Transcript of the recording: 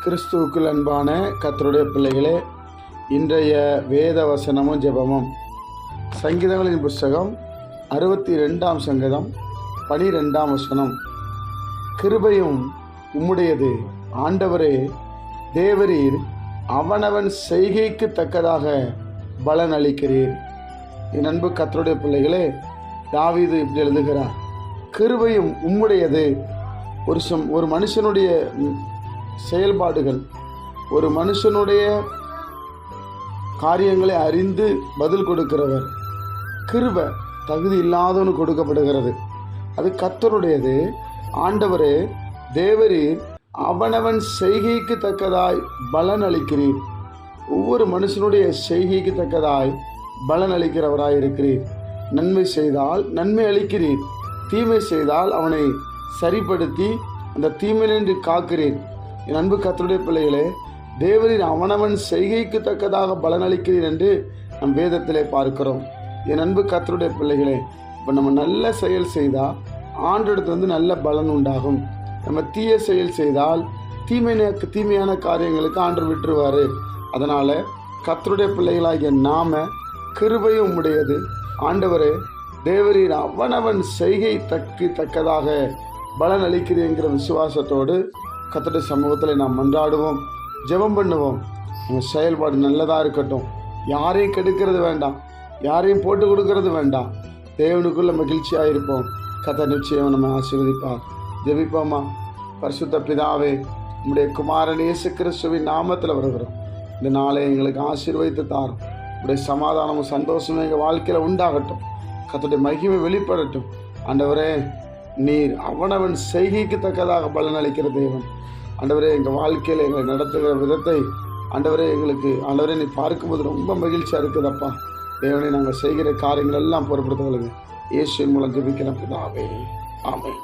கிறிஸ்துவுக்குள் அன்பான கர்த்தருடைய பிள்ளைகளே, இன்றைய வேத வசனமும் ஜெபமும் சங்கீதங்களின் புஸ்தகம் 62ஆம் சங்கீதம் 12ஆம் வசனம். கிருபையும் உம்முடையது ஆண்டவரே, தேவரீர் அவனவன் செய்கைக்கு தக்கதாக பலன் அளிக்கிறீர். என் அன்பு கர்த்தருடைய பிள்ளைகளே, தாவீது இப்படி எழுதுகிறார், கிருபையும் உம்முடையது. ஒரு மனுஷனுடைய செயல்பாடுகள், ஒரு மனுஷனுடைய காரியங்களை அறிந்து பதில் கொடுக்கிறவர். கிருபை தகுதி இல்லாதவனு கொடுக்கப்படுகிறது, அது கர்த்தருடையது. ஆண்டவரே, தேவரீர் அவனவன் செய்கைக்கு தக்கதாய் பலன் அளிக்கிறீர். ஒவ்வொரு மனுஷனுடைய செய்கைக்கு தக்கதாய் பலன் அளிக்கிறவராய் இருக்கிறீர். நன்மை செய்தால் நன்மை அளிக்கிறீர், தீமை செய்தால் அவனை சரிப்படுத்தி அந்த தீமையினின்று காக்கிறீர். என் அன்பு கர்த்தருடைய பிள்ளைகளே, தேவரீர் அவனவன் செய்கைக்கு தக்கதாக பலனளிக்கிறீர் என்று நம் வேதத்திலே பார்க்கிறோம். என் அன்பு கர்த்தருடைய பிள்ளைகளே, இப்போ நம்ம நல்ல செயல் செய்தால் ஆண்டவரிடத்திலிருந்து நல்ல பலன் உண்டாகும். நம்ம தீய செயல் செய்தால் தீமையான காரியங்களுக்கு ஆண்டவர் விட்டுருவார். அதனால் கர்த்தருடைய பிள்ளைகளாகிய நாம கிருபையும் உம்முடையது ஆண்டவரே, தேவரீர் அவனவன் செய்கை தக்கதாக பலன் அளிக்கிறேங்கிற விசுவாசத்தோடு கர்த்தருடைய சமூகத்தில் நாம் மன்றாடுவோம், ஜெபம் பண்ணுவோம். நம்ம செயல்பாடு நல்லதாக இருக்கட்டும். யாரையும் கெடுக்கிறது வேண்டாம், யாரையும் போட்டு கொடுக்கறது வேண்டாம். தேவனுக்குள்ள மகிழ்ச்சியாக இருப்போம். கர்த்தர் நிச்சயம் நம்ம ஆசீர்வதிப்பார். ஜெபிப்போமா. பரிசுத்த பிதாவே, நம்முடைய குமாரன் இயேசு கிறிஸ்துவின் நாமத்தில் வருகிறோம். இந்த நாளை எங்களுக்கு ஆசீர்வதித்து தாரும். உடைய சமாதானமும் சந்தோஷமும் எங்கள் வாழ்க்கையில் உண்டாகட்டும். கர்த்தருடைய மகிமை வெளிப்படட்டும். ஆண்டவரே, நீர் அவனவன் செய்கைக்கு தக்கதாக பலன் அளிக்கிற தேவன். ஆண்டவரே, எங்கள் வாழ்க்கையில் எங்களை நடத்துகிற விதத்தை ஆண்டவரே நீ பார்க்கும்போது ரொம்ப மகிழ்ச்சியாக இருக்குதப்பா. தேவனை நாங்கள் செய்கிற காரியங்கள் எல்லாம் பொறுப்படுத்த இயேசுவின் மூலம் ஜெபிக்கிற பிதாவே, ஆமென்.